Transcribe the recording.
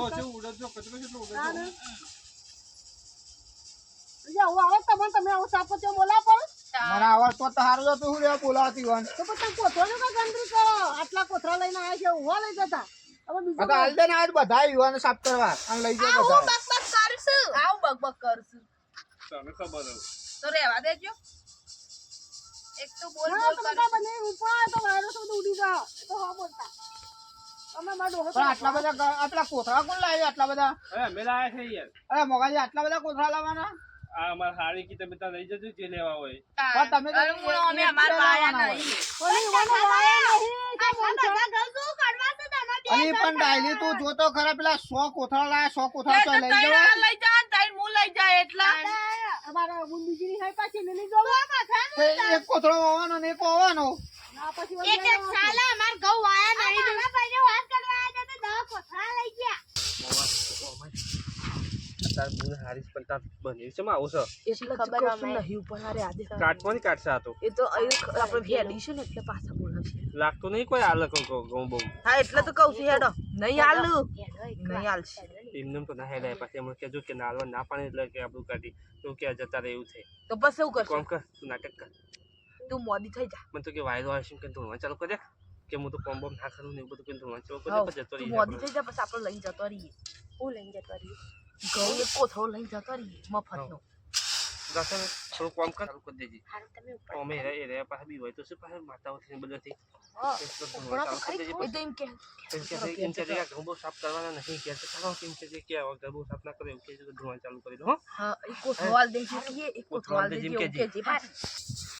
છે ઉડે જો કચરો કેટલો ઉડે હા છે ને હું આવે તમે આવો સાપ તો બોલા પણ મને આવડતો તો હારું હતું હું લેવા બોલાવતી હોય તો પછી કોથળાનું કઈ ગણતરી કરો આટલા કોથળા લઈને આવ્યા છે ઉભા લઈ જતા હવે બીજો આ તો હાલ દે ને આજ બધા યુવાનો સાફ કરવા અને લઈ જાઓ બધા તને ખબર હે તો રેવા દેજો એક તો બોલ હા, બોલ તો કરે બધા બંને ઉપર તો વાયરસ બધું ઉડી જાય તો હા બોલતા અમે મારા ડોહો પણ આટલા બધા આટલા કોથળા કોણ લાવ્યા આટલા બધા અરે મેલા છે યાર અરે મોગાજી આટલા બધા કોથળા લાવવાના આ અમાર હારી કી તમે લઈ જજો જે લેવા હોય પણ તમે તો અરે હું અમે અમાર પાયા નહીં કોઈ વાનો વાયા નહીં કે બોલતા અલી પણ ડાયલી તું જોતો ખરા પેલા 100 કોથળા લાયા 100 કોથળા તો લઈ તઈ જવા લઈ જા તઈ હું લઈ જાય એટલા અમારા બુંદીજીની હે પાછી લીલી જોવો એક કોથળો આવવાનો ને એક આવવાનો ના પછી તાર બુન હારીસ પણ તાર બન્યું છે માં આવું છે ખબર નહીં ઉપર હારે આદે કાટવાની કાટશે આ તો એ તો આપણે ભેડી છે ને એટલે પાછા બોલાશે લાગતો નહીં કોઈ આલક ગો બહુ હા એટલે તો કહું છું હેડો નહીં આલું નહીં આલશે એમને તો ના હેડાય પછી એમ કેજો કે નાલવા ના પાણી એટલે કે આપણું કાઢી તો કે જતા રહે એવું છે તો પછી શું કરશે કોમ કર તું નાટક કર તું મોડી થઈ જા મને તો કે વાયરો આવશે કે ધોવા ચાલુ કરે કે હું તો કોમ બોમ ના કરું ને એવું બધું કે ધોવા ચાલુ કરે હઉ, પછી જતો તું રહી મોડી થઈ જા પછી આપણે લઈને જતો રહીએ હું લઈને જતો રહીએ ઘઉં એક કોથળો લઈને જતો રહીએ મફતનો જાતે થોડું કોમ કર ચાલુ કરી દેજે અમે રે પાસે બી હોય તો શું પાસે માતાઓ થી બધાથી એ તો એમ કે એમ કે ઘઉં બહુ સાફ કરવાના નહીં કે ચાલો એમ કે ઘર બહુ સાફ ના કરે એવું કે ધોવા ચાલુ કરી દો હો હા એક કોથળો આલ દેજે એ એક કોથળો આલ દેજે એવું કે જે